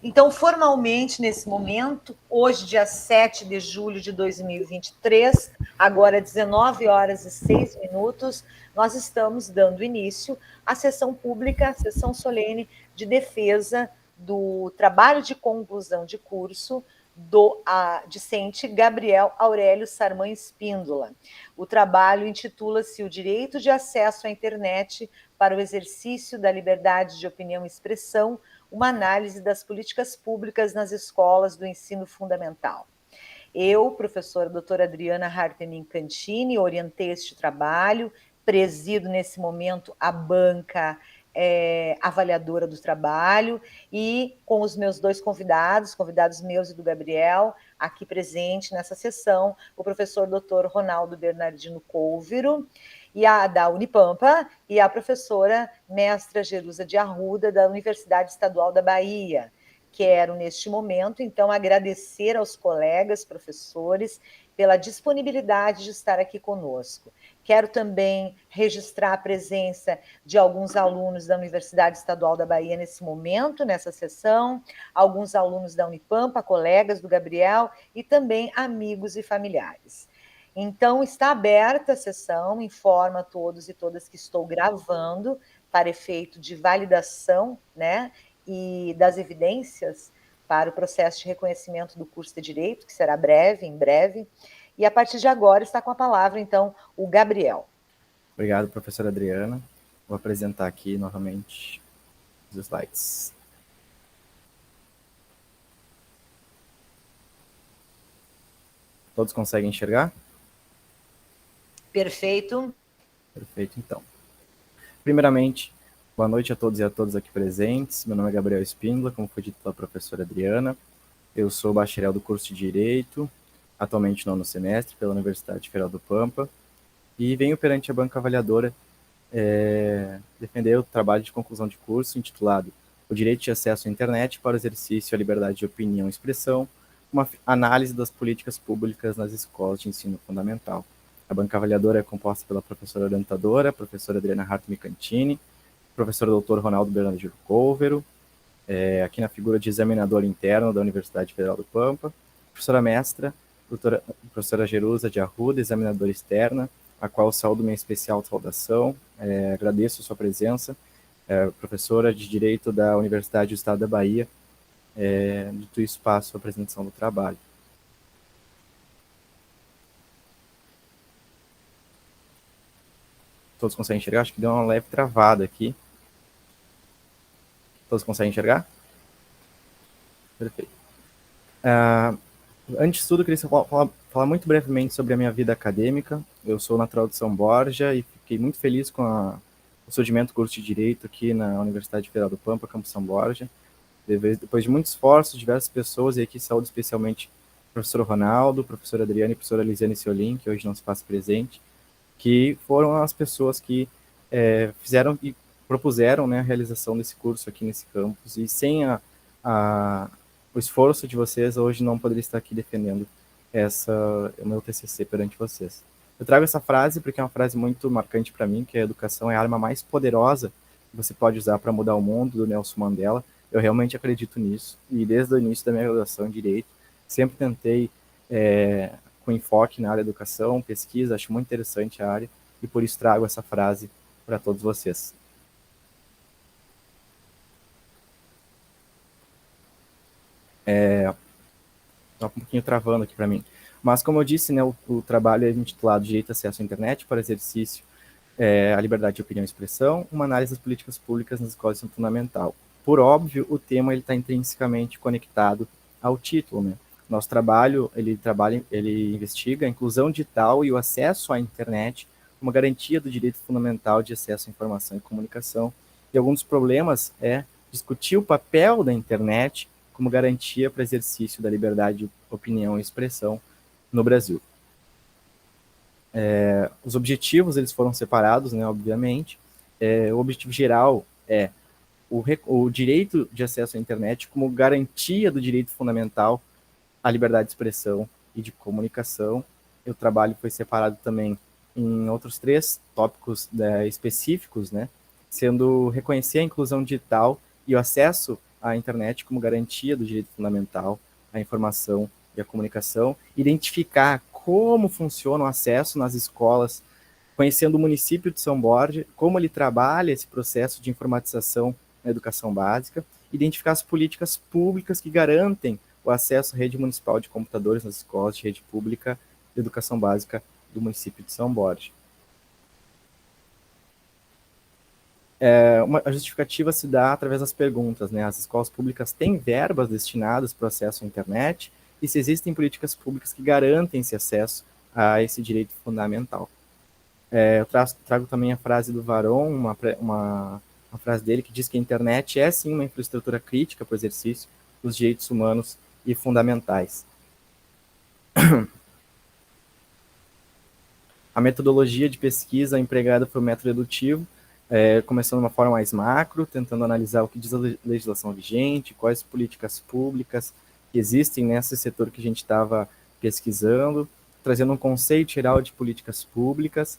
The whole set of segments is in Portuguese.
Então, formalmente, nesse momento, hoje, dia 7 de julho de 2023, agora 19 horas e 6 minutos, nós estamos dando início à sessão pública, sessão solene de defesa do trabalho de conclusão de curso do discente Gabriel Aurélio Sarman Espíndola. O trabalho intitula-se O Direito de Acesso à Internet para o Exercício da Liberdade de Opinião e Expressão, uma análise das políticas públicas nas escolas do ensino fundamental. Eu, professora doutora Adriana Hartemin Cantini, orientei este trabalho, presido nesse momento a banca avaliadora do trabalho, e com os meus dois convidados meus e do Gabriel, aqui presente nessa sessão, o professor doutor Ronaldo Bernardino Couvero, e a da Unipampa, e a professora mestra Jerusa de Arruda, da Universidade Estadual da Bahia. Quero, neste momento, então, agradecer aos colegas professores pela disponibilidade de estar aqui conosco. Quero também registrar a presença de alguns alunos da Universidade Estadual da Bahia nesse momento, nessa sessão, alguns alunos da Unipampa, colegas do Gabriel, e também amigos e familiares. Então, está aberta a sessão, informo a todos e todas que estou gravando para efeito de validação, né, e das evidências para o processo de reconhecimento do curso de Direito, que será breve, em breve. E a partir de agora está com a palavra, então, o Gabriel. Obrigado, professora Adriana. Vou apresentar aqui novamente os slides. Todos conseguem enxergar? Perfeito. Perfeito, então. Primeiramente, boa noite a todos e a todas aqui presentes. Meu nome é Gabriel Espíndola, como foi dito pela professora Adriana. Eu sou bacharel do curso de Direito, atualmente no 9º semestre, pela Universidade Federal do Pampa, e venho perante a banca avaliadora defender o trabalho de conclusão de curso intitulado O Direito de Acesso à Internet para o Exercício à Liberdade de Opinião e Expressão, uma análise das políticas públicas nas escolas de ensino fundamental. A banca avaliadora é composta pela professora orientadora, professora Adriana Hartmann Cantini, professor doutor Ronaldo Bernardino Couvero, aqui na figura de examinador interno da Universidade Federal do Pampa, professora mestra, professora Jerusa de Arruda, examinadora externa, a qual saúdo minha especial saudação, agradeço a sua presença, professora de Direito da Universidade do Estado da Bahia. Dito isso, passo a apresentação do trabalho. Todos conseguem enxergar? Acho que deu uma leve travada aqui. Todos conseguem enxergar? Perfeito. Antes de tudo, eu queria falar muito brevemente sobre a minha vida acadêmica. Eu sou natural de São Borja e fiquei muito feliz com o surgimento do curso de Direito aqui na Universidade Federal do Pampa, Campus São Borja. Depois de muitos esforços, diversas pessoas, e aqui saúdo especialmente o professor Ronaldo, professora Adriana e professora Lisiane Seolim, que hoje não se faz presente, que foram as pessoas que fizeram e propuseram, né, a realização desse curso aqui nesse campus, e sem o esforço de vocês, hoje não poderia estar aqui defendendo o meu TCC perante vocês. Eu trago essa frase porque é uma frase muito marcante para mim, que a educação é a arma mais poderosa que você pode usar para mudar o mundo, do Nelson Mandela. Eu realmente acredito nisso, e desde o início da minha graduação em Direito, sempre tentei, com enfoque na área da educação, pesquisa, acho muito interessante a área, e por isso trago essa frase para todos vocês. Está um pouquinho travando aqui para mim. Mas, como eu disse, né, o trabalho é intitulado Direito de Acesso à Internet para Exercício à Liberdade de Opinião e Expressão, uma análise das políticas públicas nas escolas de ensino fundamental. Por óbvio, o tema está intrinsecamente conectado ao título, né? Nosso trabalho, ele investiga a inclusão digital e o acesso à internet como garantia do direito fundamental de acesso à informação e comunicação. E alguns dos problemas é discutir o papel da internet como garantia para o exercício da liberdade de opinião e expressão no Brasil. Os objetivos, eles foram separados, né, obviamente. O objetivo geral é o direito de acesso à internet como garantia do direito fundamental à liberdade de expressão e de comunicação. O trabalho foi separado também em outros 3 tópicos específicos, né, sendo reconhecer a inclusão digital e o acesso a internet como garantia do direito fundamental à informação e à comunicação, identificar como funciona o acesso nas escolas, conhecendo o município de São Borja, como ele trabalha esse processo de informatização na educação básica, identificar as políticas públicas que garantem o acesso à rede municipal de computadores nas escolas de rede pública de educação básica do município de São Borja. A justificativa se dá através das perguntas, né? As escolas públicas têm verbas destinadas para o acesso à internet e se existem políticas públicas que garantem esse acesso a esse direito fundamental. Eu trago também a frase do Varon, uma frase dele que diz que a internet é sim uma infraestrutura crítica para o exercício dos direitos humanos e fundamentais. A metodologia de pesquisa empregada foi o método dedutivo, começando de uma forma mais macro, tentando analisar o que diz a legislação vigente, quais políticas públicas que existem nesse setor que a gente estava pesquisando, trazendo um conceito geral de políticas públicas,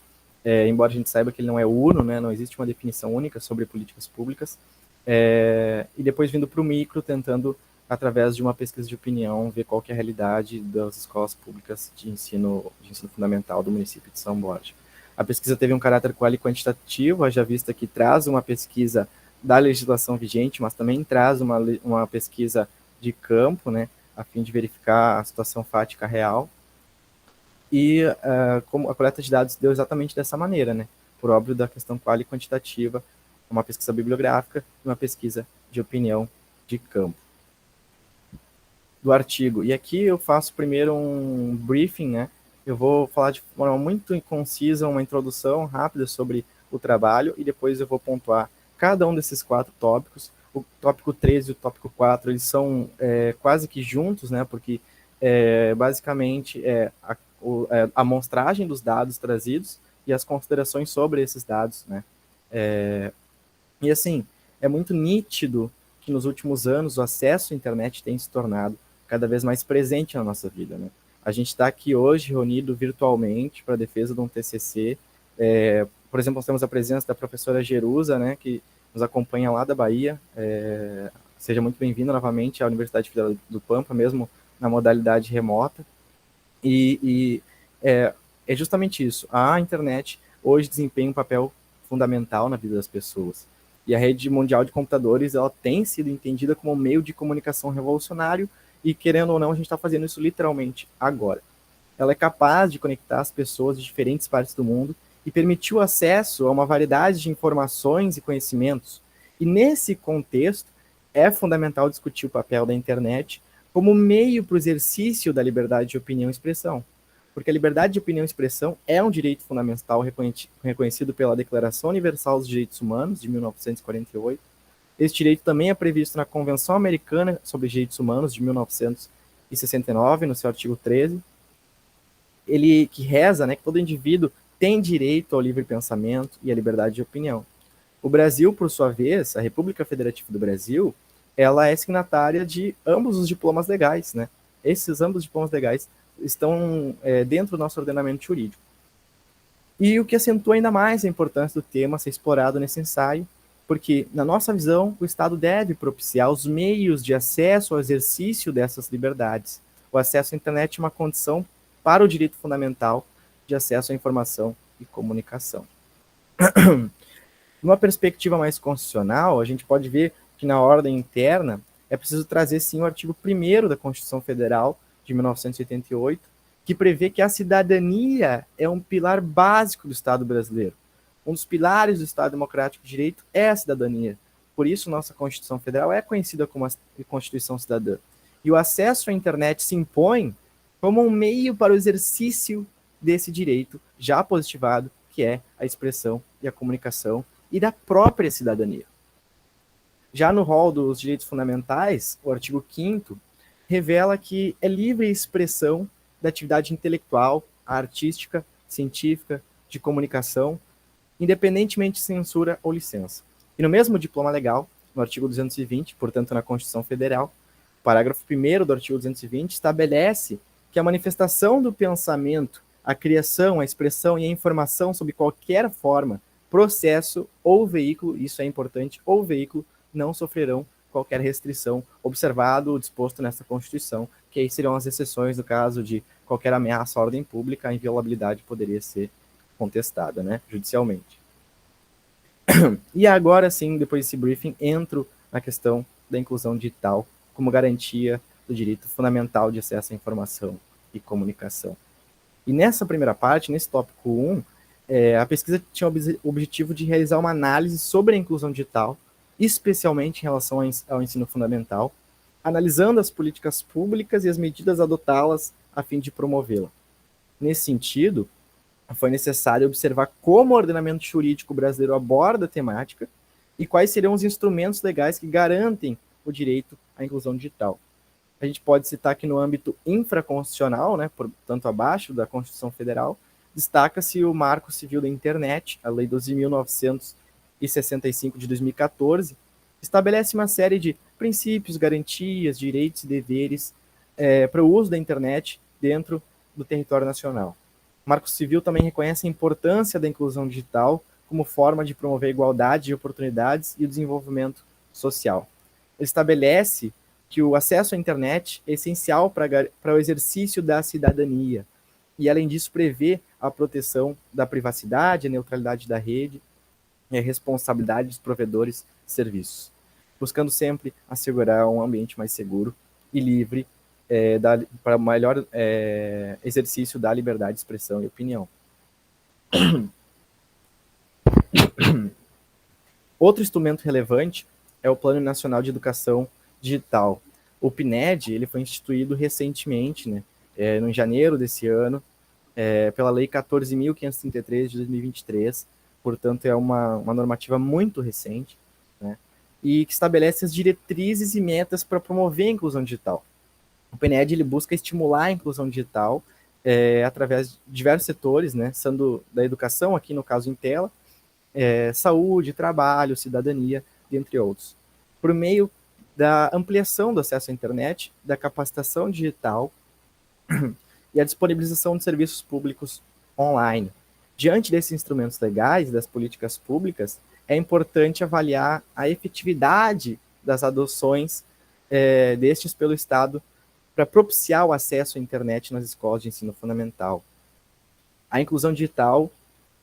embora a gente saiba que ele não é uno, né, não existe uma definição única sobre políticas públicas, e depois vindo para o micro, tentando, através de uma pesquisa de opinião, ver qual que é a realidade das escolas públicas de ensino fundamental do município de São Borja. A pesquisa teve um caráter qualitativo, haja vista que traz uma pesquisa da legislação vigente, mas também traz uma pesquisa de campo, né, a fim de verificar a situação fática real. E como a coleta de dados deu exatamente dessa maneira, né, por óbvio da questão qual e quantitativa, uma pesquisa bibliográfica e uma pesquisa de opinião de campo. Do artigo. E aqui eu faço primeiro um briefing, né, eu vou falar de forma muito concisa, uma introdução rápida sobre o trabalho, e depois eu vou pontuar cada um desses 4 tópicos. O tópico 3 e o tópico 4, eles são quase que juntos, né, porque basicamente a amostragem dos dados trazidos e as considerações sobre esses dados, né. E assim, é muito nítido que nos últimos anos o acesso à internet tem se tornado cada vez mais presente na nossa vida, né. A gente está aqui hoje reunido virtualmente para a defesa de um TCC. Por exemplo, nós temos a presença da professora Jerusa, né, que nos acompanha lá da Bahia. Seja muito bem-vinda novamente à Universidade Federal do Pampa, mesmo na modalidade remota. E é justamente isso. A internet hoje desempenha um papel fundamental na vida das pessoas. E a rede mundial de computadores, ela tem sido entendida como um meio de comunicação revolucionário, e querendo ou não, a gente está fazendo isso literalmente agora. Ela é capaz de conectar as pessoas de diferentes partes do mundo e permitir o acesso a uma variedade de informações e conhecimentos. E nesse contexto, é fundamental discutir o papel da internet como meio para o exercício da liberdade de opinião e expressão. Porque a liberdade de opinião e expressão é um direito fundamental reconhecido pela Declaração Universal dos Direitos Humanos, de 1948, Esse direito também é previsto na Convenção Americana sobre Direitos Humanos, de 1969, no seu artigo 13. Ele que reza, né, que todo indivíduo tem direito ao livre pensamento e à liberdade de opinião. O Brasil, por sua vez, a República Federativa do Brasil, ela é signatária de ambos os diplomas legais, né? Esses ambos diplomas legais estão dentro do nosso ordenamento jurídico. E o que acentua ainda mais a importância do tema ser explorado nesse ensaio, porque, na nossa visão, o Estado deve propiciar os meios de acesso ao exercício dessas liberdades. O acesso à internet é uma condição para o direito fundamental de acesso à informação e comunicação. Numa perspectiva mais constitucional, a gente pode ver que na ordem interna é preciso trazer, sim, o artigo 1º da Constituição Federal de 1988, que prevê que a cidadania é um pilar básico do Estado brasileiro. Um dos pilares do Estado Democrático de Direito é a cidadania. Por isso, nossa Constituição Federal é conhecida como a Constituição Cidadã. E o acesso à internet se impõe como um meio para o exercício desse direito já positivado, que é a expressão e a comunicação e da própria cidadania. Já no rol dos direitos fundamentais, o artigo 5º revela que é livre a expressão da atividade intelectual, artística, científica, de comunicação, independentemente de censura ou licença. E no mesmo diploma legal, no artigo 220, portanto na Constituição Federal, o parágrafo 1º do artigo 220 estabelece que a manifestação do pensamento, a criação, a expressão e a informação sob qualquer forma, processo ou veículo, isso é importante, ou veículo, não sofrerão qualquer restrição, observado o disposto nessa Constituição, que aí seriam as exceções no caso de qualquer ameaça à ordem pública, a inviolabilidade poderia ser contestada, né, judicialmente. E agora sim, depois desse briefing, entro na questão da inclusão digital como garantia do direito fundamental de acesso à informação e comunicação. E nessa primeira parte, nesse tópico 1, a pesquisa tinha o objetivo de realizar uma análise sobre a inclusão digital, especialmente em relação ao ensino fundamental, analisando as políticas públicas e as medidas adotá-las a fim de promovê-la. Nesse sentido, foi necessário observar como o ordenamento jurídico brasileiro aborda a temática e quais seriam os instrumentos legais que garantem o direito à inclusão digital. A gente pode citar que no âmbito infraconstitucional, né, portanto abaixo da Constituição Federal, destaca-se o Marco Civil da Internet, a Lei 12.965 de 2014, estabelece uma série de princípios, garantias, direitos e deveres para o uso da internet dentro do território nacional. O Marco Civil também reconhece a importância da inclusão digital como forma de promover a igualdade de oportunidades e o desenvolvimento social. Ele estabelece que o acesso à internet é essencial para o exercício da cidadania e, além disso, prevê a proteção da privacidade, a neutralidade da rede e a responsabilidade dos provedores de serviços, buscando sempre assegurar um ambiente mais seguro e livre para o melhor exercício da liberdade de expressão e opinião. Outro instrumento relevante é o Plano Nacional de Educação Digital. O PNED ele foi instituído recentemente, né, em janeiro desse ano, pela Lei 14.533 de 2023, portanto é uma normativa muito recente, né, e que estabelece as diretrizes e metas para promover a inclusão digital. O PNED ele busca estimular a inclusão digital através de diversos setores, né, sendo da educação, aqui no caso em tela, saúde, trabalho, cidadania, dentre outros. Por meio da ampliação do acesso à internet, da capacitação digital e a disponibilização de serviços públicos online. Diante desses instrumentos legais, das políticas públicas, é importante avaliar a efetividade das adoções destes pelo Estado para propiciar o acesso à internet nas escolas de ensino fundamental. A inclusão digital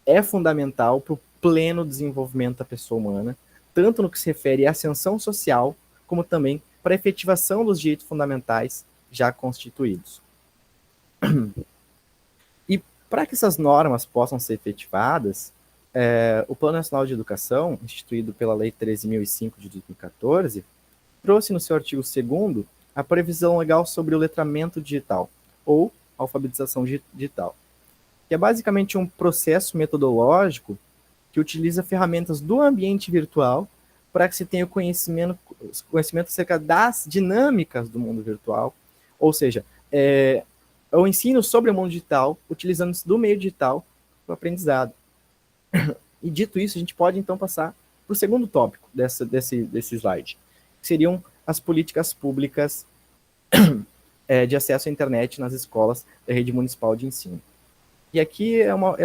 é fundamental para o pleno desenvolvimento da pessoa humana, tanto no que se refere à ascensão social, como também para a efetivação dos direitos fundamentais já constituídos. E para que essas normas possam ser efetivadas, o Plano Nacional de Educação, instituído pela Lei 13.005 de 2014, trouxe no seu artigo 2º a previsão legal sobre o letramento digital, ou alfabetização digital, que é basicamente um processo metodológico que utiliza ferramentas do ambiente virtual para que se tenha conhecimento acerca das dinâmicas do mundo virtual, ou seja, o ensino sobre o mundo digital, utilizando-se do meio digital para o aprendizado. E dito isso, a gente pode então passar para o segundo tópico desse slide, que seriam as políticas públicas de acesso à internet nas escolas da rede municipal de ensino. E aqui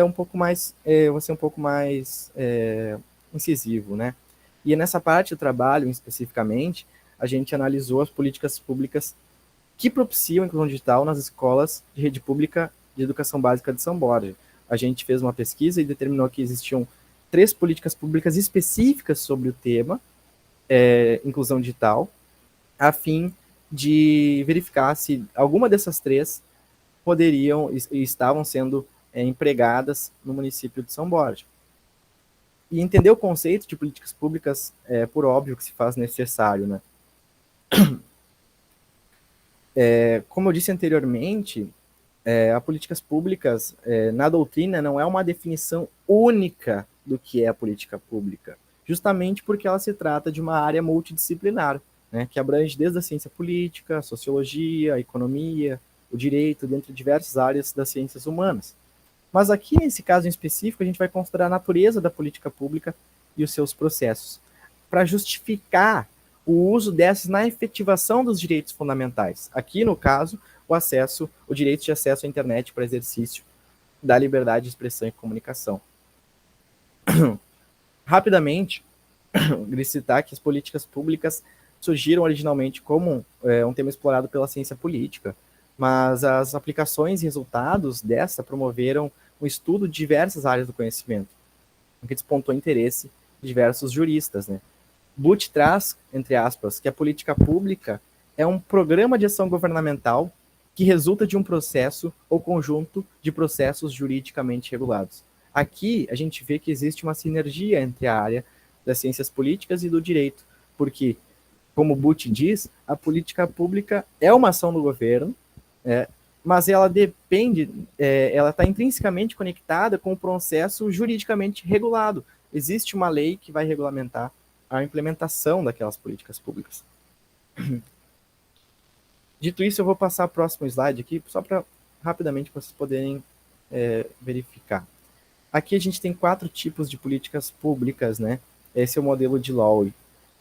um pouco mais, vou ser um pouco mais incisivo, né? E nessa parte do trabalho, especificamente, a gente analisou as políticas públicas que propiciam a inclusão digital nas escolas de rede pública de educação básica de São Borja. A gente fez uma pesquisa e determinou que existiam 3 políticas públicas específicas sobre o tema, inclusão digital, a fim de verificar se alguma dessas 3 poderiam e estavam sendo empregadas no município de São Borja. E entender o conceito de políticas públicas por óbvio que se faz necessário, né? Como eu disse anteriormente, as políticas públicas, na doutrina, não é uma definição única do que é a política pública, justamente porque ela se trata de uma área multidisciplinar, né, que abrange desde a ciência política, a sociologia, a economia, o direito, dentre diversas áreas das ciências humanas. Mas aqui, nesse caso em específico, a gente vai considerar a natureza da política pública e os seus processos, para justificar o uso dessas na efetivação dos direitos fundamentais. Aqui, no caso, o direito de acesso à internet para exercício da liberdade de expressão e comunicação. Rapidamente, citar que as políticas públicas surgiram originalmente como um tema explorado pela ciência política, mas as aplicações e resultados dessa promoveram o estudo de diversas áreas do conhecimento, o que despontou interesse de diversos juristas, né? Booth traz, entre aspas, que a política pública é um programa de ação governamental que resulta de um processo ou conjunto de processos juridicamente regulados. Aqui a gente vê que existe uma sinergia entre a área das ciências políticas e do direito, porque, como Booth diz, a política pública é uma ação do governo, mas ela depende, ela está intrinsecamente conectada com o processo juridicamente regulado. Existe uma lei que vai regulamentar a implementação daquelas políticas públicas. Dito isso, eu vou passar o próximo slide aqui, só para rapidamente vocês poderem verificar. Aqui a gente tem 4 tipos de políticas públicas, né? Esse é o modelo de Lowy.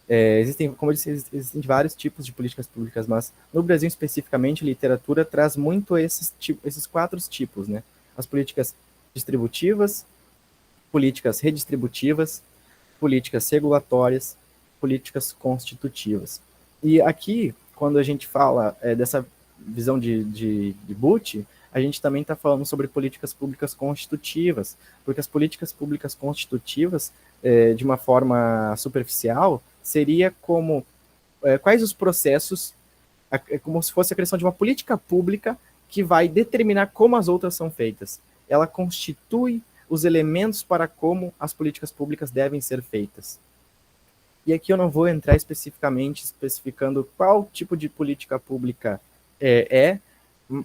Existem, como eu disse, existem vários tipos de políticas públicas, mas no Brasil especificamente, a literatura traz muito esses 4 tipos, né? As políticas distributivas, políticas redistributivas, políticas regulatórias, políticas constitutivas. E aqui, quando a gente fala dessa visão de Booth, a gente também está falando sobre políticas públicas constitutivas, porque as políticas públicas constitutivas, de uma forma superficial, seria como quais os processos, como se fosse a criação de uma política pública que vai determinar como as outras são feitas. Ela constitui os elementos para como as políticas públicas devem ser feitas. E aqui eu não vou entrar especificando qual tipo de política pública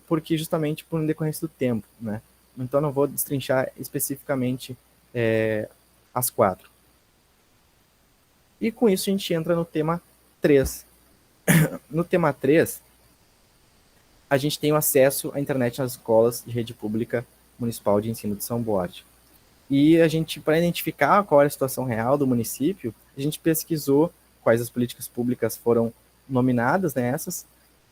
porque justamente por decorrência do tempo, né? Então não vou destrinchar especificamente as 4. E com isso a gente entra no tema 3. No tema 3, a gente tem o acesso à internet nas escolas de rede pública municipal de ensino de São Borja. E a gente, para identificar qual era a situação real do município, a gente pesquisou quais as políticas públicas foram nominadas nessas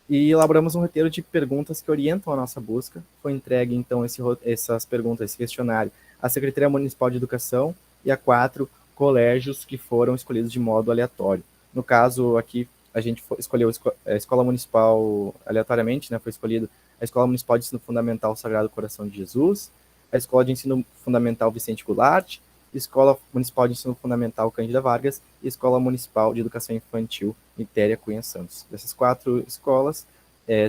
e elaboramos um roteiro de perguntas que orientam a nossa busca. Foi entregue, então, essas perguntas, esse questionário, à Secretaria Municipal de Educação e a 4 colégios que foram escolhidos de modo aleatório. No caso, aqui, a gente escolheu a Escola Municipal, aleatoriamente, né, foi escolhido a Escola Municipal de Ensino Fundamental Sagrado Coração de Jesus, a Escola de Ensino Fundamental Vicente Goulart, Escola Municipal de Ensino Fundamental Cândida Vargas e Escola Municipal de Educação Infantil Nitéria Cunha Santos. Dessas 4 escolas,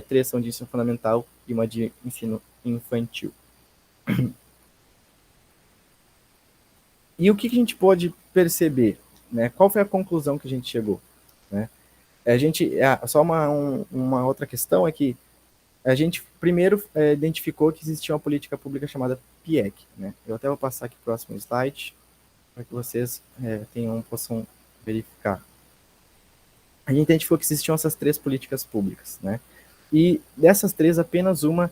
3 são de ensino fundamental e uma de ensino infantil. E o que a gente pode perceber? Né? Qual foi a conclusão que a gente chegou? Né? Só uma outra questão é que a gente primeiro identificou que existia uma política pública chamada PIEC. Né? Eu até vou passar aqui para o próximo slide, para que vocês possam verificar. A gente identificou que existiam essas 3 políticas públicas. Né? E dessas 3, apenas uma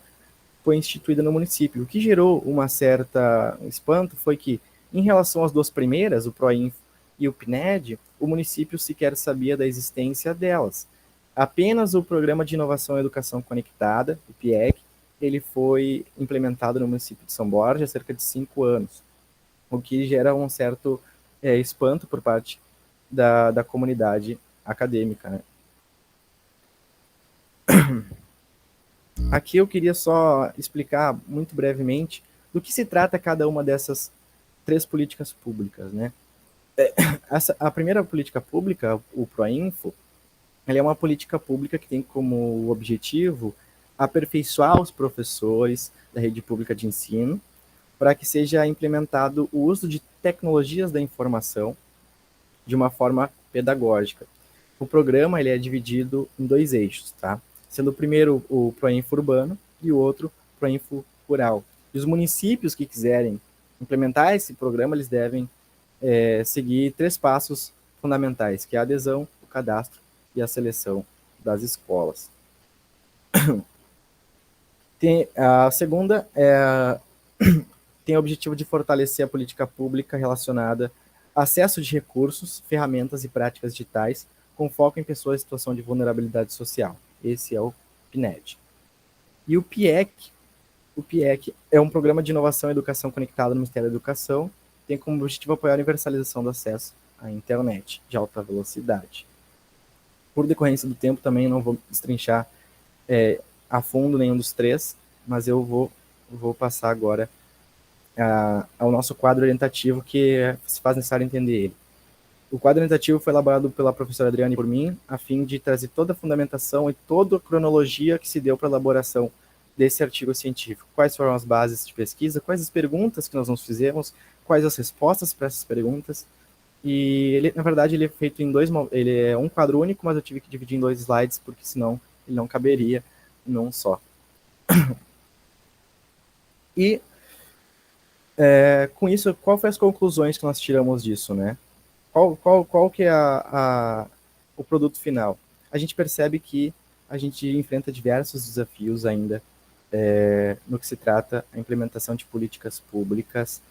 foi instituída no município. O que gerou uma certa espanto foi que, em relação às 2 primeiras, o PROINFO e o PNED, o município sequer sabia da existência delas. Apenas o Programa de Inovação e Educação Conectada, o PIEC, ele foi implementado no município de São Borja há cerca de 5 anos, o que gera um certo espanto por parte da comunidade acadêmica. Né? Aqui eu queria só explicar muito brevemente do que se trata cada uma dessas 3 políticas públicas. Né? A primeira política pública, o PROINFO, ela é uma política pública que tem como objetivo aperfeiçoar os professores da rede pública de ensino para que seja implementado o uso de tecnologias da informação de uma forma pedagógica. O programa ele é dividido em 2 eixos, tá? Sendo o primeiro o PROINFO urbano e o outro o PROINFo rural. E os municípios que quiserem implementar esse programa, eles devem seguir 3 passos fundamentais, que é a adesão, o cadastro e a seleção das escolas. A segunda tem o objetivo de fortalecer a política pública relacionada a acesso de recursos, ferramentas e práticas digitais com foco em pessoas em situação de vulnerabilidade social. Esse é o PNED. E o PIEC é um programa de inovação e educação conectado no Ministério da Educação, tem como objetivo apoiar a universalização do acesso à internet de alta velocidade. Por decorrência do tempo também não vou destrinchar a fundo nenhum dos três, mas eu vou passar agora ao nosso quadro orientativo, que se faz necessário entender ele. O quadro orientativo foi elaborado pela professora Adriane e por mim, a fim de trazer toda a fundamentação e toda a cronologia que se deu para a elaboração desse artigo científico. Quais foram as bases de pesquisa, quais as perguntas que nós nos fizemos, quais as respostas para essas perguntas. E ele, na verdade, ele é feito em ele é um quadro único, mas eu tive que dividir em 2 slides, porque senão ele não caberia em um só. E com isso, qual foi as conclusões que nós tiramos disso, né? Qual que é o produto final? A gente percebe que a gente enfrenta diversos desafios ainda no que se trata a implementação de políticas públicas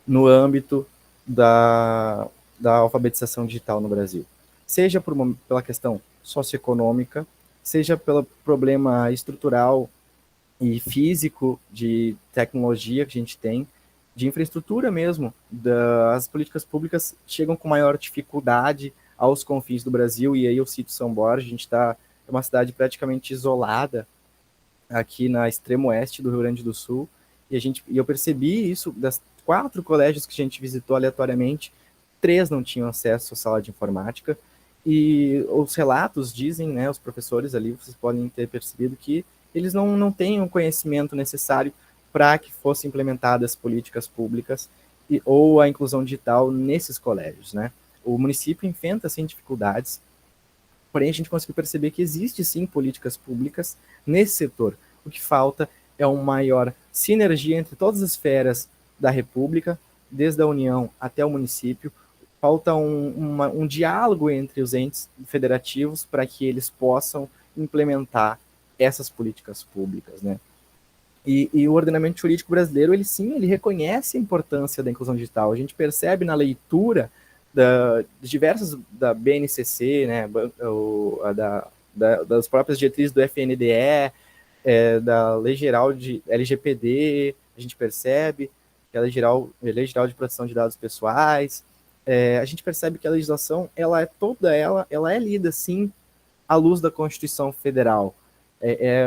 no âmbito da alfabetização digital no Brasil. Seja pela questão socioeconômica, seja pelo problema estrutural e físico de tecnologia que a gente tem, de infraestrutura mesmo. As políticas públicas chegam com maior dificuldade aos confins do Brasil, e aí eu cito São Borja, a gente está é uma cidade praticamente isolada aqui na extremo oeste do Rio Grande do Sul, e eu percebi isso das 4 colégios que a gente visitou aleatoriamente, 3 não tinham acesso à sala de informática, e os relatos dizem, né, os professores ali, vocês podem ter percebido que eles não têm o conhecimento necessário para que fossem implementadas políticas públicas ou a inclusão digital nesses colégios, né? O município enfrenta, sim, dificuldades, porém a gente conseguiu perceber que existe, sim, políticas públicas nesse setor. O que falta é uma maior sinergia entre todas as esferas da República, desde a União até o município. Falta um diálogo entre os entes federativos para que eles possam implementar essas políticas públicas, né? E o ordenamento jurídico brasileiro, ele reconhece a importância da inclusão digital. A gente percebe na leitura de diversas, da BNCC, né, das próprias diretrizes do FNDE, da Lei Geral de LGPD, a gente percebe que a Lei Geral de Proteção de Dados Pessoais, a gente percebe que a legislação, ela é lida, sim, à luz da Constituição Federal.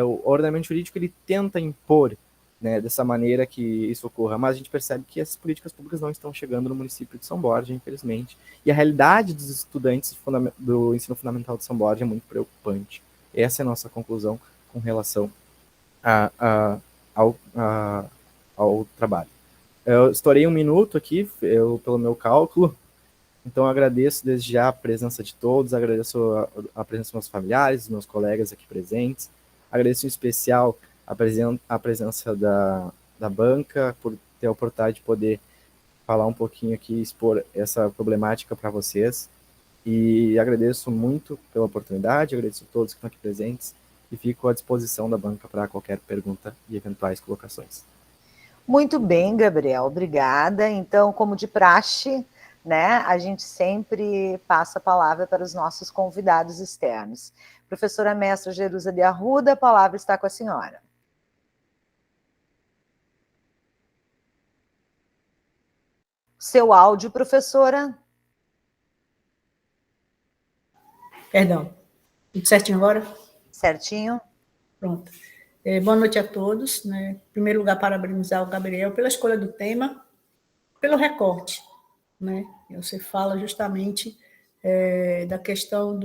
O ordenamento jurídico, ele tenta impor, né, dessa maneira que isso ocorra, mas a gente percebe que essas políticas públicas não estão chegando no município de São Borja, infelizmente. E a realidade dos estudantes do ensino fundamental de São Borja é muito preocupante. Essa é a nossa conclusão com relação ao trabalho. Eu estourei 1 minuto aqui, pelo meu cálculo, então eu agradeço desde já a presença de todos, agradeço a presença dos meus familiares, dos meus colegas aqui presentes, agradeço em especial a presença da banca, por ter a oportunidade de poder falar um pouquinho aqui, expor essa problemática para vocês, e agradeço muito pela oportunidade, agradeço a todos que estão aqui presentes, e fico à disposição da banca para qualquer pergunta e eventuais colocações. Muito bem, Gabriel, obrigada. Então, como de praxe, né, a gente sempre passa a palavra para os nossos convidados externos. Professora mestra Jerusa de Arruda, a palavra está com a senhora. Seu áudio, professora. Perdão. Tudo certinho agora? Certinho. Pronto. Boa noite a todos. Né? Em primeiro lugar, parabenizar o Gabriel pela escolha do tema, pelo recorte. Né? Você fala justamente da questão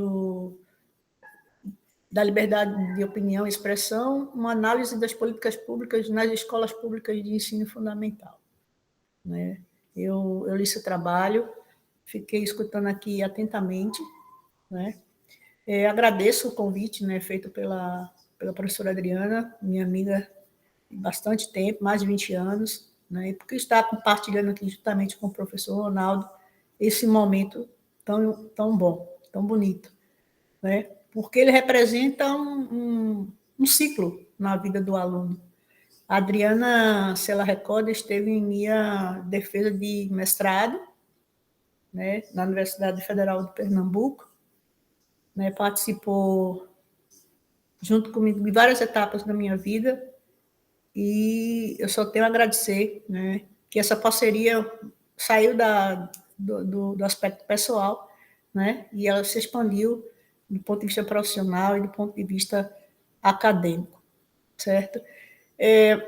da liberdade de opinião e expressão, uma análise das políticas públicas nas escolas públicas de ensino fundamental. Né? Eu li seu trabalho, fiquei escutando aqui atentamente, né? Agradeço o convite, né, feito pela professora Adriana, minha amiga de bastante tempo, mais de 20 anos, né, e porque está compartilhando aqui justamente com o professor Ronaldo esse momento tão bom, tão bonito, né, porque ele representa um ciclo na vida do aluno. A Adriana, se ela recorda, esteve em minha defesa de mestrado, né, na Universidade Federal de Pernambuco, né, participou junto comigo de várias etapas da minha vida, e eu só tenho a agradecer, né, que essa parceria saiu do aspecto pessoal, né, e ela se expandiu do ponto de vista profissional e do ponto de vista acadêmico, certo? É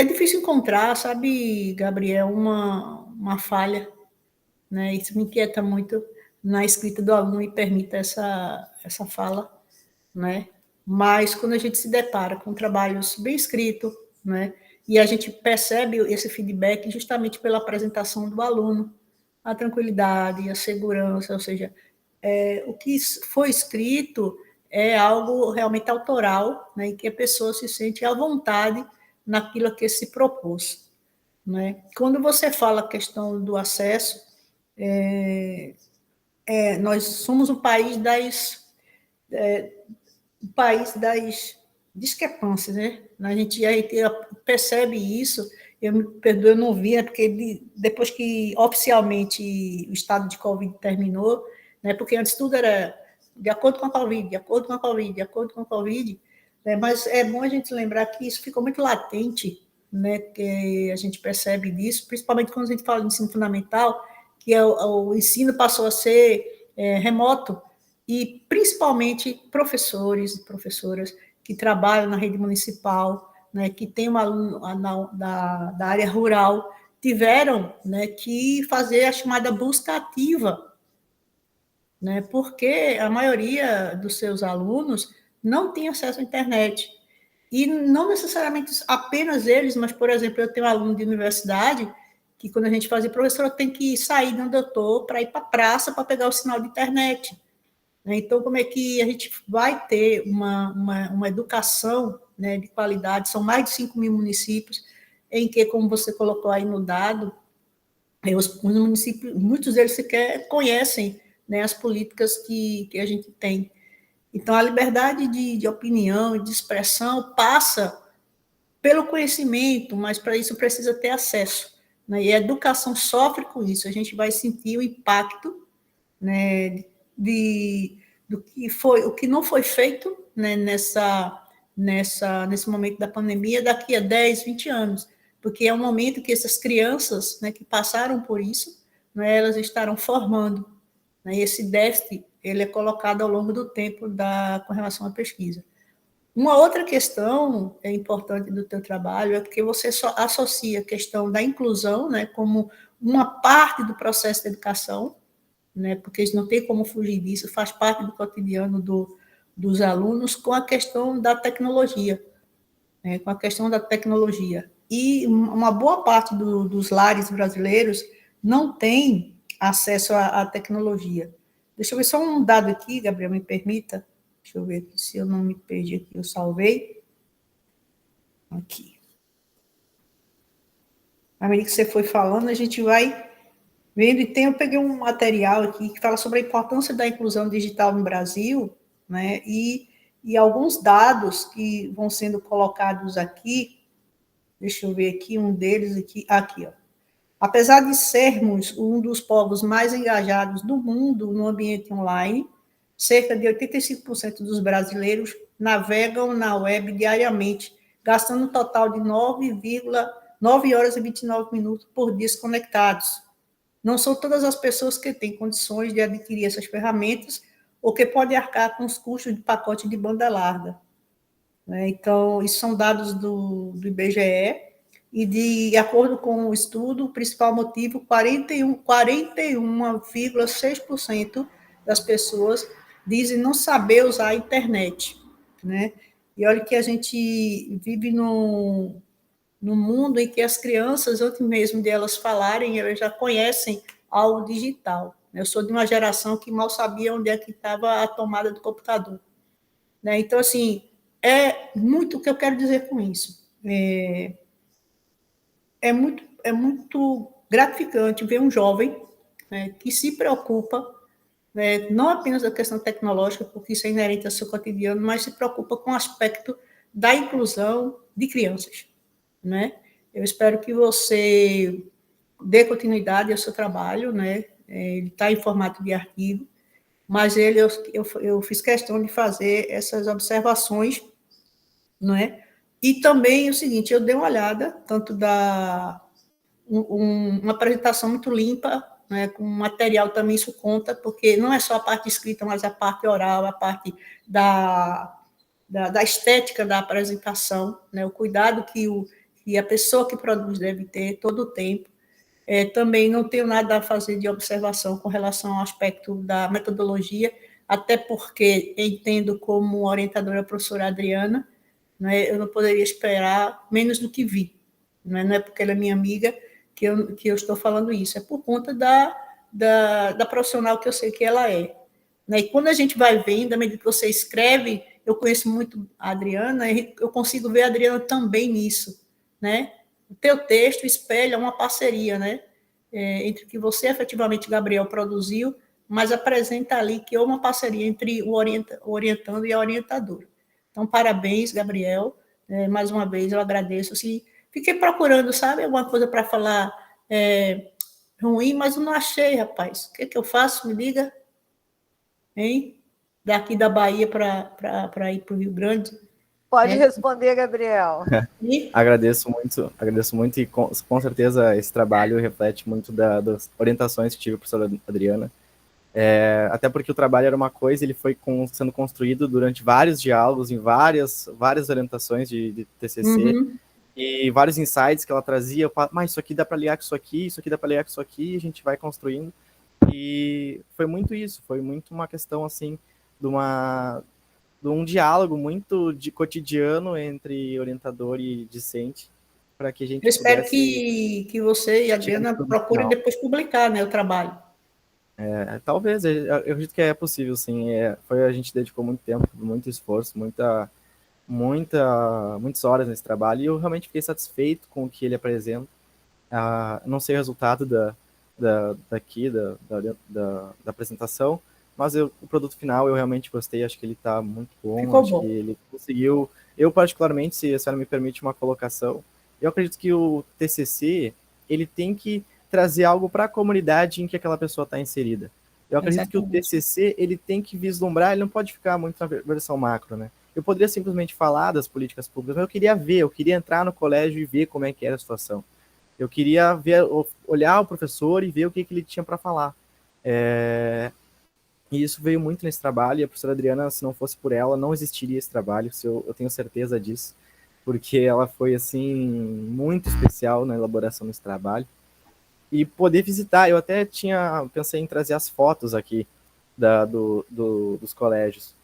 difícil encontrar, sabe, Gabriel, uma falha, né? Isso me inquieta muito na escrita do aluno e permite essa fala, né? Mas quando a gente se depara com trabalhos bem escritos, né? E a gente percebe esse feedback justamente pela apresentação do aluno, a tranquilidade, a segurança, ou seja, o que foi escrito é algo realmente autoral, né? E que a pessoa se sente à vontade naquilo que se propôs, né? Quando você fala a questão do acesso, nós somos o país das discrepâncias, né? A gente percebe isso. Eu me perdoe, eu não vi, porque depois que oficialmente o estado de Covid terminou, né? Porque antes tudo era de acordo com a Covid, de acordo com a Covid, de acordo com a Covid, né? Mas é bom a gente lembrar que isso ficou muito latente, né? Que a gente percebe disso, principalmente quando a gente fala de ensino fundamental, que o ensino passou a ser remoto, e principalmente professores e professoras que trabalham na rede municipal, né, que tem um aluno da área rural, tiveram, né, que fazer a chamada busca ativa, né, porque a maioria dos seus alunos não tem acesso à internet. E não necessariamente apenas eles, mas, por exemplo, eu tenho um aluno de universidade que, quando a gente fazia, professora tem que sair de onde eu estou para ir para a praça para pegar o sinal de internet. Então, como é que a gente vai ter uma educação, né, de qualidade? São mais de 5 mil municípios, em que, como você colocou aí no dado, os municípios, muitos deles sequer conhecem, né, as políticas que a gente tem. Então, a liberdade de opinião e de expressão passa pelo conhecimento, mas para isso precisa ter acesso, né? E a educação sofre com isso. A gente vai sentir o impacto, né, do que foi, o que não foi feito, né, nesse momento da pandemia daqui a 10, 20 anos, porque é um momento que essas crianças, né, que passaram por isso, né, elas estarão formando, né, e esse déficit ele é colocado ao longo do tempo com relação à pesquisa. Uma outra questão importante do teu trabalho é porque você só associa a questão da inclusão, né, como uma parte do processo de educação, né, porque eles não têm como fugir disso, faz parte do cotidiano dos alunos, com a questão da tecnologia, né, com a questão da tecnologia. E uma boa parte dos lares brasileiros não tem acesso à tecnologia. Deixa eu ver só um dado aqui, Gabriel, me permita. Deixa eu ver aqui, se eu não me perdi aqui, eu salvei. Aqui. À medida que você foi falando, a gente vai vendo, e eu peguei um material aqui que fala sobre a importância da inclusão digital no Brasil, né, e alguns dados que vão sendo colocados aqui. Deixa eu ver aqui, um deles aqui, ó. Apesar de sermos um dos povos mais engajados do mundo no ambiente online, cerca de 85% dos brasileiros navegam na web diariamente, gastando um total de 9 horas e 29 minutos por dia conectados. Não são todas as pessoas que têm condições de adquirir essas ferramentas ou que podem arcar com os custos de pacote de banda larga, né? Então, isso são dados do IBGE, e, de acordo com o estudo, o principal motivo, 41,6% das pessoas dizem não saber usar a internet, né? E olha que a gente vive num mundo em que as crianças, antes mesmo de elas falarem, elas já conhecem algo digital. Eu sou de uma geração que mal sabia onde é que estava a tomada do computador, né? Então, assim, é muito o que eu quero dizer com isso. É muito gratificante ver um jovem, né, que se preocupa, né, não apenas da questão tecnológica, porque isso é inerente ao seu cotidiano, mas se preocupa com o aspecto da inclusão de crianças, né? Eu espero que você dê continuidade ao seu trabalho, né? Ele está em formato de artigo, mas eu fiz questão de fazer essas observações, não é? E também o seguinte, eu dei uma olhada, tanto uma apresentação muito limpa, né, com material também isso conta, porque não é só a parte escrita, mas a parte oral, a parte da estética da apresentação, né, o cuidado que a pessoa que produz deve ter todo o tempo. Também não tenho nada a fazer de observação com relação ao aspecto da metodologia, até porque entendo como orientadora a professora Adriana, né, eu não poderia esperar menos do que vi. Não é porque ela é minha amiga que eu estou falando isso, é por conta da profissional que eu sei que ela é. Né? E quando a gente vai vendo, à medida que você escreve, eu conheço muito a Adriana, eu consigo ver a Adriana também nisso. Né? O teu texto espelha uma parceria, né? Entre o que você efetivamente, Gabriel, produziu, mas apresenta ali que é uma parceria entre o orientando e a orientadora. Então, parabéns, Gabriel. Mais uma vez, eu agradeço. Assim, fiquei procurando, sabe, alguma coisa para falar ruim, mas eu não achei, rapaz. O que eu faço? Me diga. Hein? Daqui da Bahia para ir para o Rio Grande. Pode responder, Gabriel. Agradeço muito e com certeza esse trabalho reflete muito das orientações que tive com a professora Adriana. Até porque o trabalho era uma coisa, ele foi sendo construído durante vários diálogos, em várias orientações de TCC, e vários insights que ela trazia, mas isso aqui dá para ligar com isso aqui dá para ligar com isso aqui, e a gente vai construindo. E foi muito isso, foi muito uma questão assim, de um diálogo muito de cotidiano entre orientador e discente, para que a gente Eu espero pudesse... que você e a Adriana procurem depois publicar, né, o trabalho. Talvez, eu acredito que é possível, sim. A gente dedicou muito tempo, muito esforço, muitas horas nesse trabalho, e eu realmente fiquei satisfeito com o que ele apresenta. Não sei o resultado da apresentação, mas o produto final eu realmente gostei, acho que ele está muito bom. Ficou acho bom. Que ele conseguiu, eu particularmente, se a senhora me permite uma colocação, eu acredito que o TCC, ele tem que trazer algo para a comunidade em que aquela pessoa está inserida. Eu acredito Exatamente. Que o TCC, ele tem que vislumbrar, ele não pode ficar muito na versão macro, né? Eu poderia simplesmente falar das políticas públicas, mas eu queria entrar no colégio e ver como é que era a situação. Eu queria olhar o professor e ver o que ele tinha para falar. E isso veio muito nesse trabalho, e a professora Adriana, se não fosse por ela, não existiria esse trabalho, eu tenho certeza disso, porque ela foi, assim, muito especial na elaboração desse trabalho. E poder visitar, eu até pensei em trazer as fotos aqui dos colégios,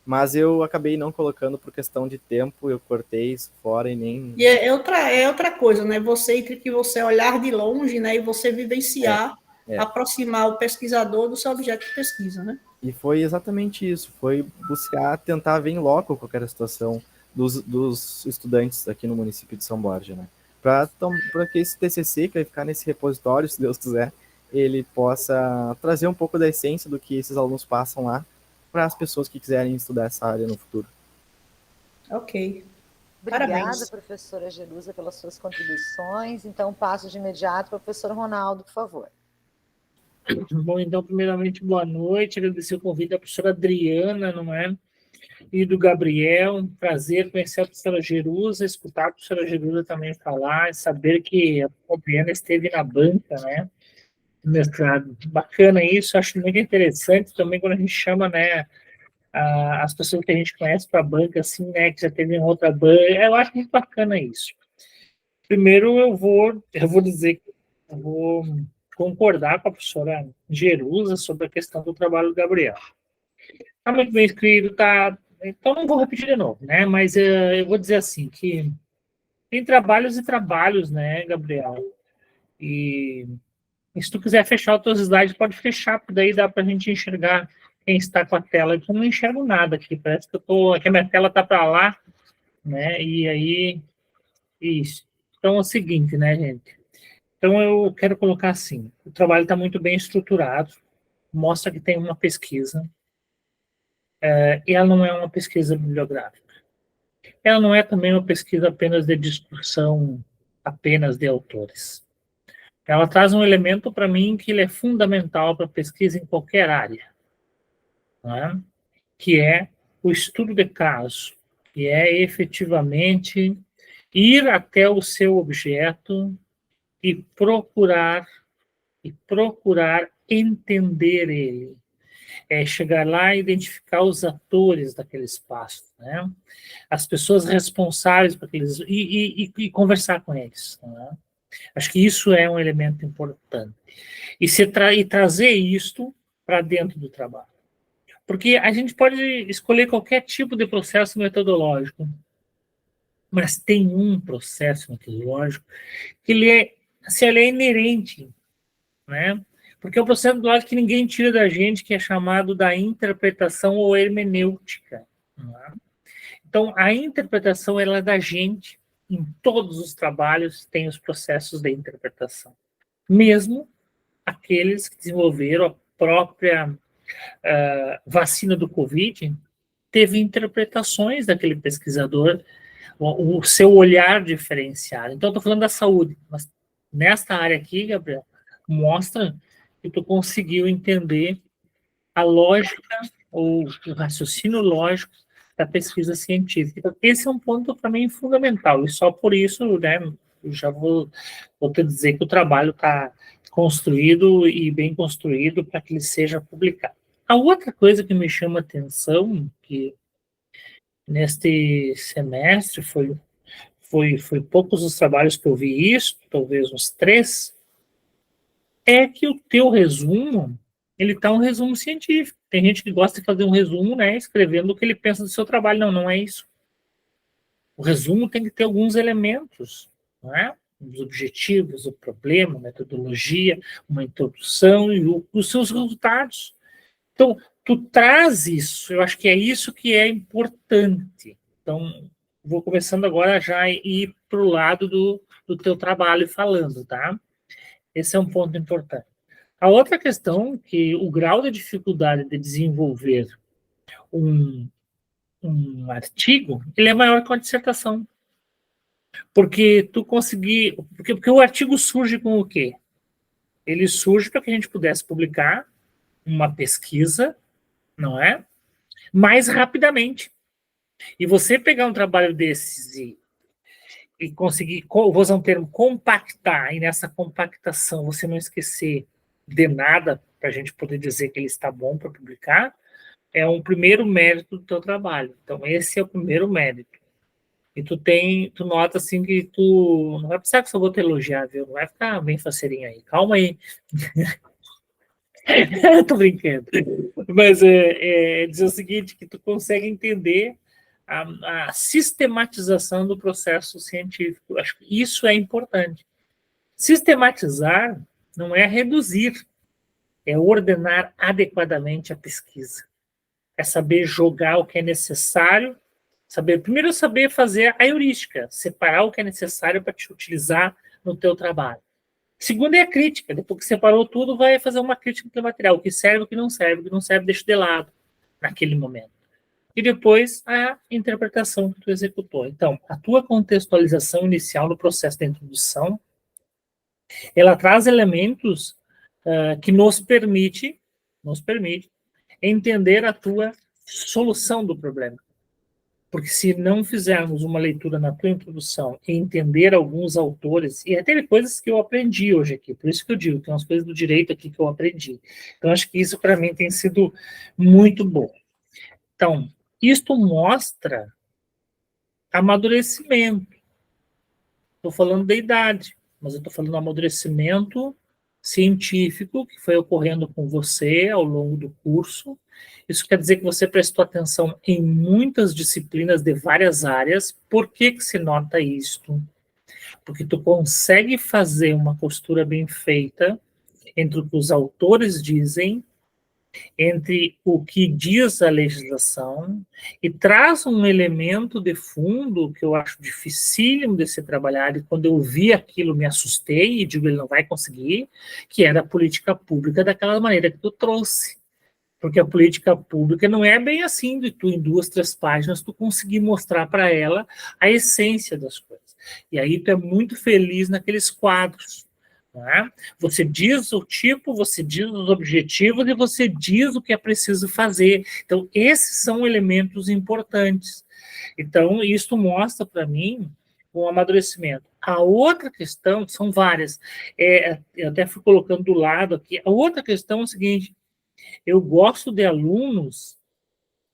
mas eu acabei não colocando por questão de tempo, eu cortei isso fora e nem... E é outra coisa, né? Entre que você olhar de longe, né, e você vivenciar, aproximar o pesquisador do seu objeto de pesquisa, né? E foi exatamente isso, foi tentar ver em loco qualquer situação dos estudantes aqui no município de São Borja, né? Para que esse TCC, que vai ficar nesse repositório, se Deus quiser, ele possa trazer um pouco da essência do que esses alunos passam lá para as pessoas que quiserem estudar essa área no futuro. Ok. Obrigada, Parabéns. professora Jerusa, pelas suas contribuições. Então, passo de imediato para o professor Ronaldo, por favor. Bom, então, primeiramente, boa noite. Agradecer o convite da professora Adriana, não é? E do Gabriel. Um prazer conhecer a professora Jerusa, escutar a professora Jerusa também falar, e saber que a Adriana esteve na banca, né? No mestrado. Bacana isso, acho muito interessante também quando a gente chama, né, as pessoas que a gente conhece para a banca, assim, né, que já teve em outra banca. Eu acho muito bacana isso. Primeiro, eu vou dizer que eu vou concordar com a professora Jerusa sobre a questão do trabalho do Gabriel. Está muito bem escrito, tá? Então não vou repetir de novo, né? Mas eu vou dizer assim que tem trabalhos e trabalhos, né, Gabriel? E se tu quiser fechar os teus slides, pode fechar, porque daí dá para a gente enxergar quem está com a tela. Eu não enxergo nada aqui, parece que que a minha tela está para lá, né? E aí, isso. Então é o seguinte, né, gente? Então, eu quero colocar assim, o trabalho está muito bem estruturado, mostra que tem uma pesquisa, e ela não é uma pesquisa bibliográfica. Ela não é também uma pesquisa apenas de discussão, apenas de autores. Ela traz um elemento para mim que ele é fundamental para a pesquisa em qualquer área, né? Que é o estudo de caso, que é efetivamente ir até o seu objeto e procurar e procurar entender ele. É chegar lá e identificar os atores daquele espaço, né? As pessoas responsáveis por aqueles... E conversar com eles, né? Acho que isso é um elemento importante. E trazer isto para dentro do trabalho. Porque a gente pode escolher qualquer tipo de processo metodológico, mas tem um processo metodológico que ele é inerente, né? Porque é um processo metodológico que ninguém tira da gente, que é chamado da interpretação ou hermenêutica. Né? Então, a interpretação ela é da gente. Em todos os trabalhos tem os processos de interpretação. Mesmo aqueles que desenvolveram a própria vacina do Covid, teve interpretações daquele pesquisador, o seu olhar diferenciado. Então, estou falando da saúde, mas nesta área aqui, Gabriel, mostra que tu conseguiu entender a lógica ou o raciocínio lógico da pesquisa científica. Então, esse é um ponto para mim fundamental, e só por isso, né, eu já vou te dizer que o trabalho está construído e bem construído para que ele seja publicado. A outra coisa que me chama a atenção, que neste semestre foi poucos os trabalhos que eu vi isso, talvez uns 3, é que o teu resumo, ele tá um resumo científico. Tem gente que gosta de fazer um resumo, né, escrevendo o que ele pensa do seu trabalho. Não, não é isso. O resumo tem que ter alguns elementos, não é? Os objetivos, o problema, a metodologia, uma introdução e os seus resultados. Então, tu traz isso, eu acho que é isso que é importante. Então, vou começando agora já a ir para o lado do teu trabalho falando, tá? Esse é um ponto importante. A outra questão, que o grau de dificuldade de desenvolver um artigo, ele é maior que uma dissertação. Porque porque o artigo surge com o quê? Ele surge para que a gente pudesse publicar uma pesquisa, não é? Mais rapidamente. E você pegar um trabalho desses e conseguir, vou usar um termo, compactar, e nessa compactação você não esquecer de nada para a gente poder dizer que ele está bom para publicar, é um primeiro mérito do teu trabalho. Então, esse é o primeiro mérito. E tu nota assim que tu não vai precisar que só vou te elogiar, viu? Não vai ficar bem faceirinho aí. Calma aí. Tô brincando. Mas é dizer o seguinte, que tu consegue entender a sistematização do processo científico. Acho que isso é importante. Sistematizar não é reduzir, é ordenar adequadamente a pesquisa. É saber jogar o que é necessário, primeiro saber fazer a heurística, separar o que é necessário para te utilizar no teu trabalho. Segundo é a crítica, depois que separou tudo, vai fazer uma crítica do material, o que serve, o que não serve deixa de lado naquele momento. E depois a interpretação que tu executou. Então, a tua contextualização inicial no processo de introdução, ela traz elementos que nos permite entender a tua solução do problema. Porque se não fizermos uma leitura na tua introdução e entender alguns autores, e até coisas que eu aprendi hoje aqui, por isso que eu digo, tem umas coisas do direito aqui que eu aprendi. Então, acho que isso para mim tem sido muito bom. Então, isto mostra amadurecimento. Estou falando da idade, mas eu estou falando do amadurecimento científico que foi ocorrendo com você ao longo do curso. Isso quer dizer que você prestou atenção em muitas disciplinas de várias áreas. Por que se nota isto? Porque tu consegue fazer uma costura bem feita entre o que os autores dizem, entre o que diz a legislação, e traz um elemento de fundo que eu acho dificílimo de ser trabalhado, e quando eu vi aquilo me assustei e digo, ele não vai conseguir, que era a política pública daquela maneira que tu trouxe. Porque a política pública não é bem assim, de tu em 2, 3 páginas, tu conseguir mostrar para ela a essência das coisas. E aí tu é muito feliz naqueles quadros. Né? Você diz o tipo, você diz os objetivos e você diz o que é preciso fazer. Então, esses são elementos importantes. Então, isso mostra para mim um amadurecimento. a outra questão, são várias, eu até fui colocando do lado aqui, a outra questão é o seguinte, eu gosto de alunos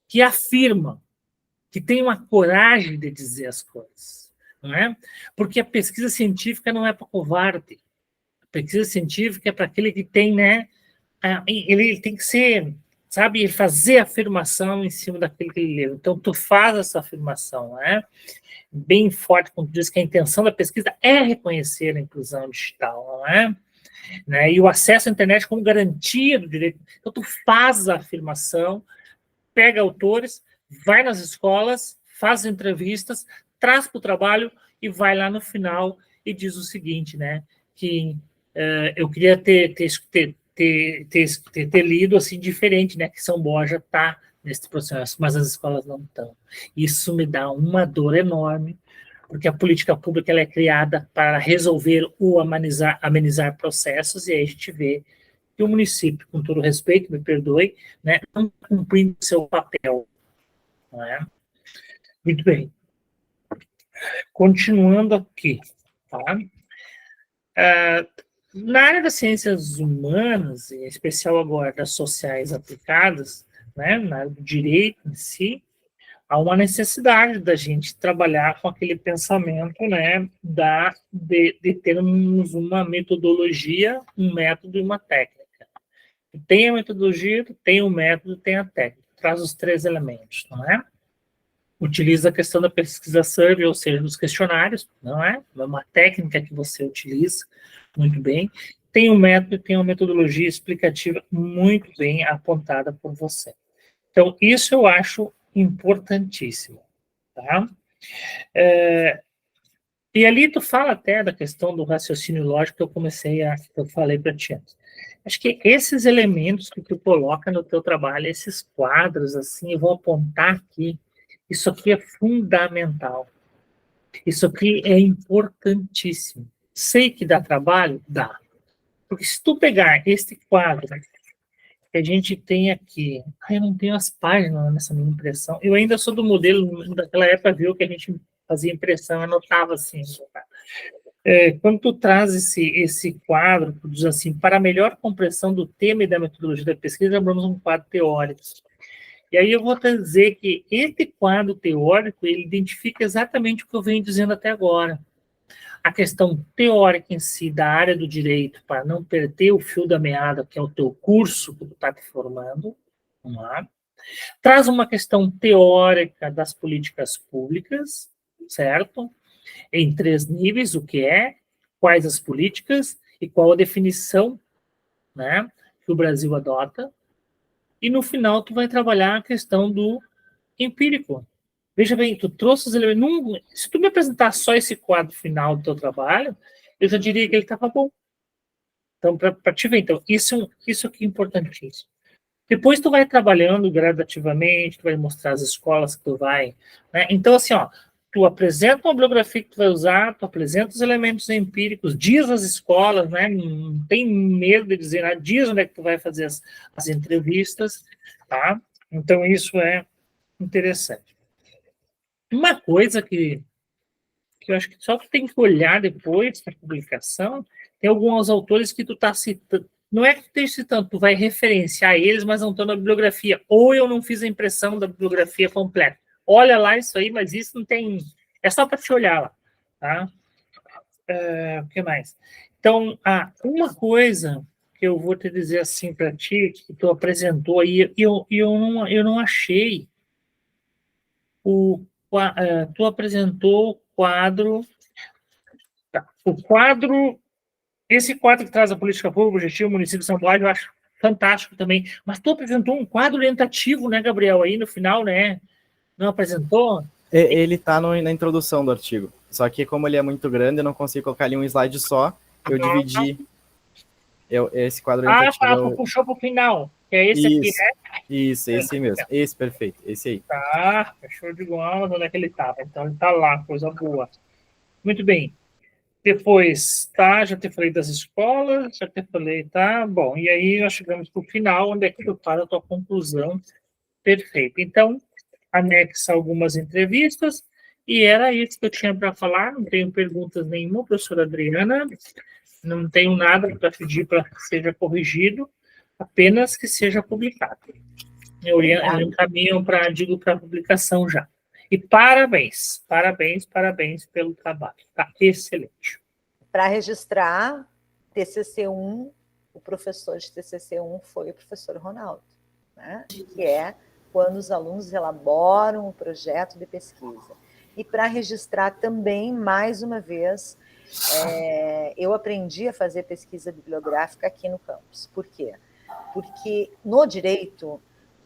que afirmam, que têm uma coragem de dizer as coisas, não é? Porque a pesquisa científica não é para covarde, a pesquisa científica é para aquele que tem, né, ele tem que ser, sabe, fazer afirmação em cima daquilo que ele leu. Então, tu faz essa afirmação, né? Bem forte, quando tu diz que a intenção da pesquisa é reconhecer a inclusão digital, não é? Né? E o acesso à internet como garantia do direito. Então, tu faz a afirmação, pega autores, vai nas escolas, faz entrevistas, traz para o trabalho e vai lá no final e diz o seguinte, né? Que eu queria ter lido assim diferente, né? Que São Borja está nesse processo, mas as escolas não estão. Isso me dá uma dor enorme, porque a política pública ela é criada para resolver ou amenizar processos, e aí a gente vê que o município, com todo respeito, me perdoe, né, não cumprindo seu papel. Não é? Muito bem. Continuando aqui, tá? Na área das ciências humanas, em especial agora das sociais aplicadas, né, na área do direito em si, há uma necessidade da gente trabalhar com aquele pensamento, né, de termos uma metodologia, um método e uma técnica. Tem a metodologia, tem o método, tem a técnica. Traz os três elementos, não é? Utiliza a questão da pesquisa survey, ou seja, dos questionários, não é? É uma técnica que você utiliza muito bem. Tem um método e tem uma metodologia explicativa muito bem apontada por você. Então, isso eu acho importantíssimo, tá? E ali tu fala até da questão do raciocínio lógico que eu falei para ti antes. Acho que esses elementos que tu coloca no teu trabalho, esses quadros, assim, eu vou apontar aqui, isso aqui é fundamental. Isso aqui é importantíssimo. Sei que dá trabalho? Dá. Porque se tu pegar este quadro que a gente tem aqui, eu não tenho as páginas nessa minha impressão, eu ainda sou do modelo daquela época, viu, que a gente fazia impressão, anotava assim. Quando tu traz esse quadro, tu diz assim, para melhor compreensão do tema e da metodologia da pesquisa, abrimos um quadro teórico. E aí eu vou te dizer que esse quadro teórico, ele identifica exatamente o que eu venho dizendo até agora. A questão teórica em si da área do direito, para não perder o fio da meada, que é o teu curso que tu está te formando, vamos lá. Traz uma questão teórica das políticas públicas, certo? Em 3 níveis, o que é, quais as políticas e qual a definição, né, que o Brasil adota. E no final tu vai trabalhar a questão do empírico. Veja bem, tu trouxe os elementos. Se tu me apresentar só esse quadro final do teu trabalho, eu já diria que ele estava bom. Então, para te ver, então, isso aqui é importantíssimo. Depois tu vai trabalhando gradativamente, tu vai mostrar as escolas que tu vai, né? Então, assim, ó, tu apresenta uma bibliografia que tu vai usar, tu apresenta os elementos empíricos, diz as escolas, né? Não tem medo de dizer nada, diz onde é que tu vai fazer as entrevistas, tá? Então, isso é interessante. Uma coisa que eu acho que só tu tem que olhar depois da publicação, tem alguns autores que tu tá citando, não é que tu esteja citando, tu vai referenciar eles, mas não estão na bibliografia, ou eu não fiz a impressão da bibliografia completa. Olha lá isso aí, mas isso não tem, é só para te olhar lá, tá? O que mais? Então, uma coisa que eu vou te dizer assim para ti, que tu apresentou aí, eu não achei tu apresentou o quadro, esse quadro que traz a política pública, o objetivo, o município de São Paulo, eu acho fantástico também, mas tu apresentou um quadro orientativo, né, Gabriel, aí no final, né, não apresentou? Ele está na introdução do artigo, só que como ele é muito grande, eu não consigo colocar ali um slide só, eu dividi esse quadro orientativo. Tu puxou para o final, que é esse aqui, né? Isso, esse mesmo, esse perfeito, esse aí. Tá, show de bola, onde é que ele estava? Então ele está lá, coisa boa. Muito bem. Depois, tá, já te falei das escolas, já te falei, tá, bom, e aí nós chegamos para o final, onde é que tu faz a tua conclusão. Perfeito. Então, anexa algumas entrevistas E era isso que eu tinha para falar. Não tenho perguntas nenhuma, professora Adriana. Não tenho nada para pedir para que seja corrigido, apenas que seja publicado. Eu encaminho digo para publicação já. E parabéns, parabéns, parabéns pelo trabalho. Está excelente. Para registrar, TCC1, o professor de TCC1 foi o professor Ronaldo, né? Que é quando os alunos elaboram o projeto de pesquisa. E para registrar também, mais uma vez, eu aprendi a fazer pesquisa bibliográfica aqui no campus. Por quê? Porque no direito,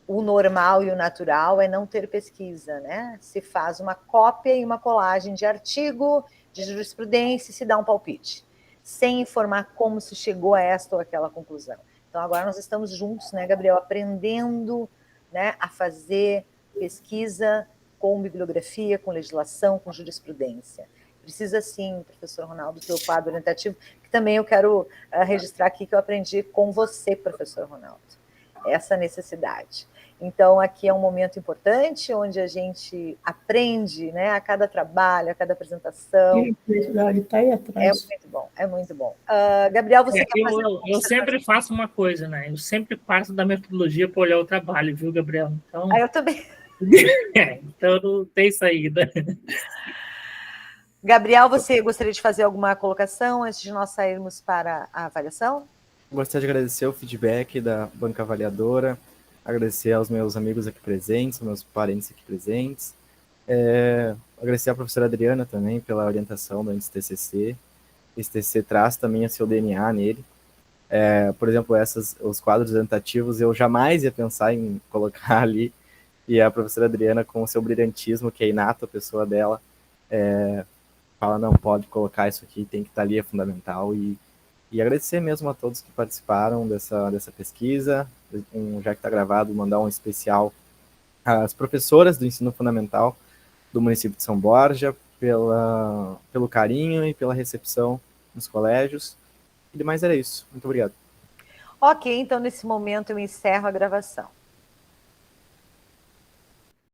o normal e o natural é não ter pesquisa, né? Se faz uma cópia e uma colagem de artigo, de jurisprudência e se dá um palpite, sem informar como se chegou a esta ou aquela conclusão. Então, agora nós estamos juntos, né, Gabriel, aprendendo, né, a fazer pesquisa com bibliografia, com legislação, com jurisprudência. Precisa sim, professor Ronaldo, ter o quadro orientativo, que também eu quero registrar aqui que eu aprendi com você, professor Ronaldo, essa necessidade. Então, aqui é um momento importante, onde a gente aprende, né, a cada trabalho, a cada apresentação. Está aí atrás. É muito bom, é muito bom. Gabriel, você quer fazer... Eu sempre faço uma coisa, né? Eu sempre parto da metodologia para olhar o trabalho, viu, Gabriel? Então, eu também. Então, não tem saída. Gabriel, você gostaria de fazer alguma colocação antes de nós sairmos para a avaliação? Gostaria de agradecer o feedback da banca avaliadora, agradecer aos meus amigos aqui presentes, aos meus parentes aqui presentes, agradecer à professora Adriana também pela orientação do TCC. Esse TCC traz também o seu DNA nele. Por exemplo, os quadros orientativos eu jamais ia pensar em colocar ali, e a professora Adriana, com o seu brilhantismo, que é inato a pessoa dela, fala, não, pode colocar isso aqui, tem que estar ali, é fundamental. E agradecer mesmo a todos que participaram dessa pesquisa, já que está gravado, mandar um especial às professoras do ensino fundamental do município de São Borja, pelo carinho e pela recepção nos colégios. E demais era isso. Muito obrigado. Ok, então nesse momento eu encerro a gravação.